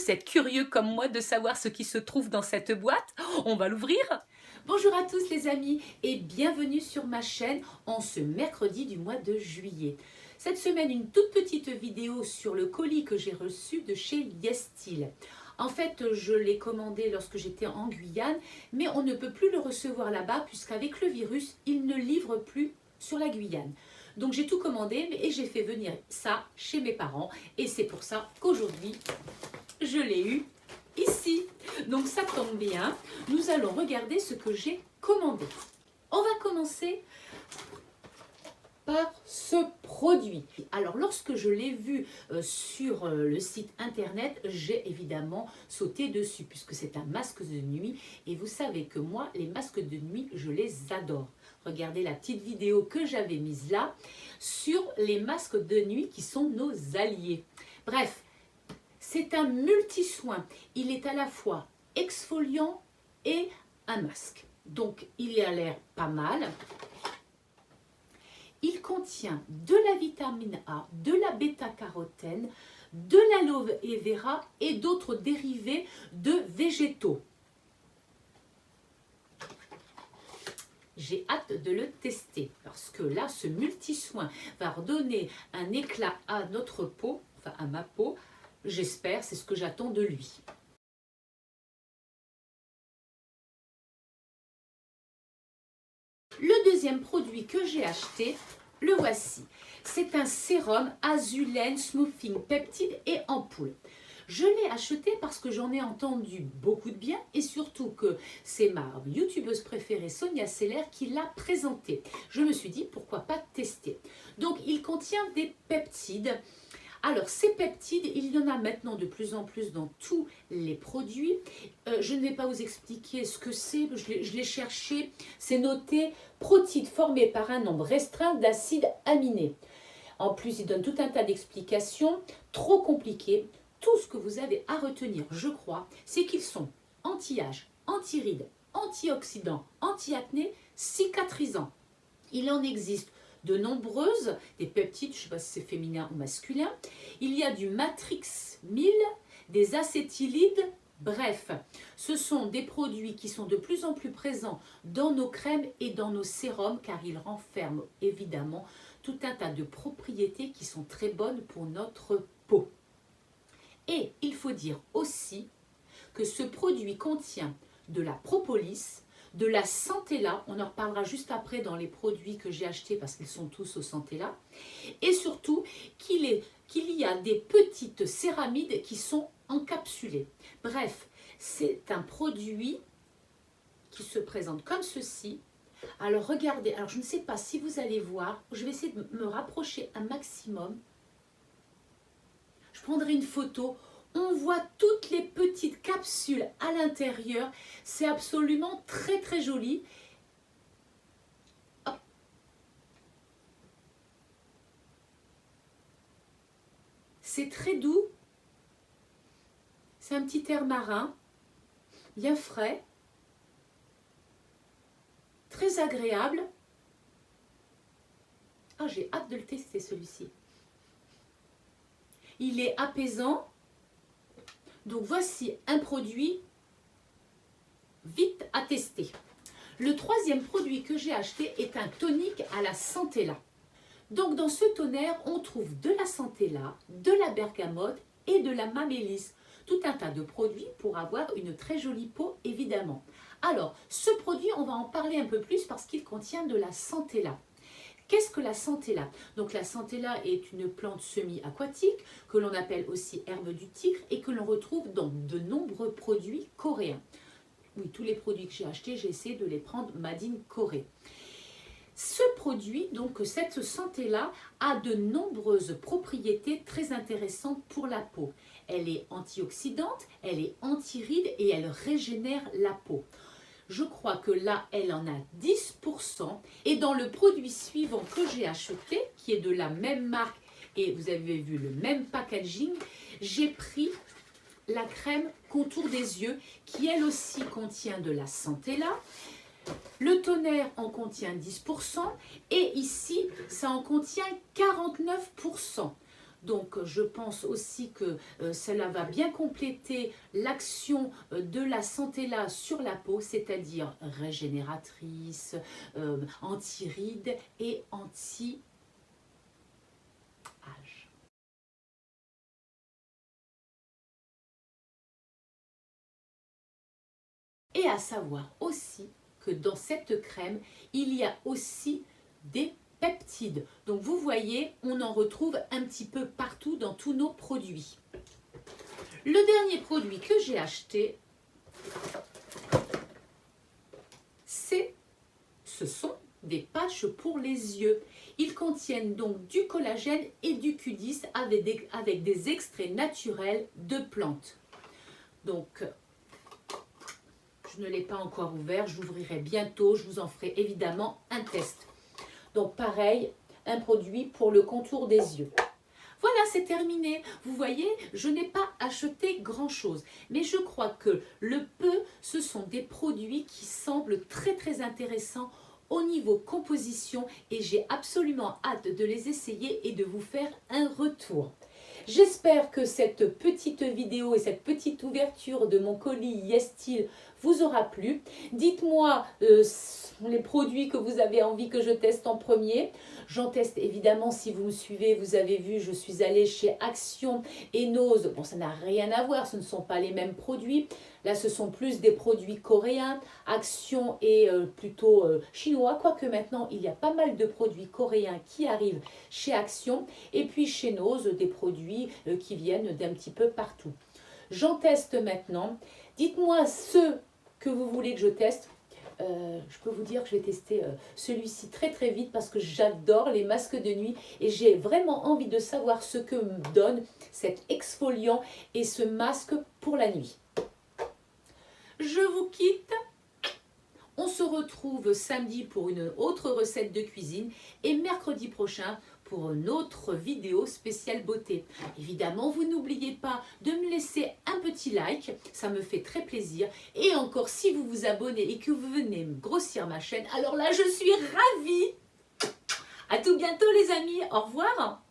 Vous êtes curieux comme moi de savoir ce qui se trouve dans cette boîte? On va l'ouvrir. Bonjour à tous les amis et bienvenue sur ma chaîne en ce mercredi du mois de juillet. Cette semaine, une toute petite vidéo sur le colis que j'ai reçu de chez YesStyle. En fait, je l'ai commandé lorsque j'étais en Guyane, mais on ne peut plus le recevoir là-bas puisqu'avec le virus, il ne livre plus sur la Guyane. Donc j'ai tout commandé et j'ai fait venir ça chez mes parents et c'est pour ça qu'aujourd'hui, je l'ai eu ici. Donc ça tombe bien, nous allons regarder ce que j'ai commandé. On va commencer par ce produit. Alors lorsque je l'ai vu sur le site internet, j'ai évidemment sauté dessus puisque c'est un masque de nuit et vous savez que moi les masques de nuit je les adore. Regardez la petite vidéo que j'avais mise là sur les masques de nuit qui sont nos alliés. Bref, c'est un multi-soin. Il est à la fois exfoliant et un masque. Donc il a l'air pas mal. Il contient de la vitamine A, de la bêta-carotène, de l'aloe vera et d'autres dérivés de végétaux. J'ai hâte de le tester parce que là, ce multi-soin va redonner un éclat à notre peau, enfin à ma peau. J'espère, c'est ce que j'attends de lui. Le deuxième produit que j'ai acheté, le voici. C'est un sérum Azulène Smoothing Peptide et ampoule. Je l'ai acheté parce que j'en ai entendu beaucoup de bien et surtout que c'est ma youtubeuse préférée Sonia Seller qui l'a présenté. Je me suis dit pourquoi pas tester. Donc il contient des peptides. Alors ces peptides, il y en a maintenant de plus en plus dans tous les produits. Je ne vais pas vous expliquer ce que c'est, je l'ai cherché. C'est noté protides formées par un nombre restreint d'acides aminés. En plus, il donne tout un tas d'explications trop compliquées. Tout ce que vous avez à retenir, je crois, c'est qu'ils sont anti-âge, anti-rides, antioxydants, anti-acné, cicatrisants. Il en existe de nombreuses, des peptides, je ne sais pas si c'est féminin ou masculin. Il y a du Matrix 1000, des acétylides, bref. Ce sont des produits qui sont de plus en plus présents dans nos crèmes et dans nos sérums car ils renferment évidemment tout un tas de propriétés qui sont très bonnes pour notre peau. Et il faut dire aussi que ce produit contient de la propolis, de la centella, on en reparlera juste après dans les produits que j'ai achetés parce qu'ils sont tous au centella, et surtout qu'il y a des petites céramides qui sont encapsulées. Bref, c'est un produit qui se présente comme ceci. Alors regardez, alors je ne sais pas si vous allez voir, je vais essayer de me rapprocher un maximum. Je prendrai une photo. On voit toutes les petites capsules à l'intérieur. C'est absolument très très joli. Hop. C'est très doux. C'est un petit air marin, bien frais, très agréable. Ah, j'ai hâte de le tester celui-ci. Il est apaisant. Donc voici un produit vite à tester. Le troisième produit que j'ai acheté est un tonique à la centella. Donc dans ce tonnerre, on trouve de la centella, de la bergamote et de la mamélis. Tout un tas de produits pour avoir une très jolie peau évidemment. Alors ce produit, on va en parler un peu plus parce qu'il contient de la centella. Qu'est-ce que la centella? Donc la centella est une plante semi-aquatique que l'on appelle aussi herbe du tigre et que l'on retrouve dans de nombreux produits coréens. Oui, tous les produits que j'ai achetés, j'ai essayé de les prendre made in Corée. Ce produit, donc cette centella, a de nombreuses propriétés très intéressantes pour la peau. Elle est antioxydante, elle est anti-rides et elle régénère la peau. Je crois que là, elle en a 10%. Et dans le produit suivant que j'ai acheté, qui est de la même marque, et vous avez vu le même packaging, j'ai pris la crème contour des yeux, qui elle aussi contient de la centella. Le tonnerre en contient 10%, et ici, ça en contient 49%. Donc je pense aussi que cela va bien compléter l'action de la Centella sur la peau, c'est-à-dire régénératrice, anti-rides et anti-âge. Et à savoir aussi que dans cette crème, il y a aussi des peptides. Donc vous voyez, on en retrouve un petit peu partout dans tous nos produits. Le dernier produit que j'ai acheté, ce sont des patchs pour les yeux. Ils contiennent donc du collagène et du Q10 avec des extraits naturels de plantes. Donc, je ne l'ai pas encore ouvert, je l'ouvrirai bientôt, je vous en ferai évidemment un test. Donc pareil, un produit pour le contour des yeux. Voilà, c'est terminé. Vous voyez, je n'ai pas acheté grand-chose. Mais je crois que le peu, ce sont des produits qui semblent très très intéressants au niveau composition et j'ai absolument hâte de les essayer et de vous faire un retour. J'espère que cette petite vidéo et cette petite ouverture de mon colis YesStyle vous aura plu. Dites-moi les produits que vous avez envie que je teste en premier. J'en teste évidemment, si vous me suivez, vous avez vu, je suis allée chez Action et Nose. Bon, ça n'a rien à voir, ce ne sont pas les mêmes produits. Là, ce sont plus des produits coréens. Action est plutôt chinois, quoique maintenant, il y a pas mal de produits coréens qui arrivent chez Action. Et puis chez Nose, des produits qui viennent d'un petit peu partout. J'en teste maintenant. Dites-moi ceux que vous voulez que je teste. Je peux vous dire que je vais tester celui-ci très très vite parce que j'adore les masques de nuit et j'ai vraiment envie de savoir ce que me donne cet exfoliant et ce masque pour la nuit. Je vous quitte. On se retrouve samedi pour une autre recette de cuisine et mercredi prochain pour une autre vidéo spéciale beauté. Évidemment, vous n'oubliez pas de me laisser un petit like, ça me fait très plaisir. Et encore, si vous vous abonnez et que vous venez grossir ma chaîne, alors là, je suis ravie. À tout bientôt les amis, au revoir.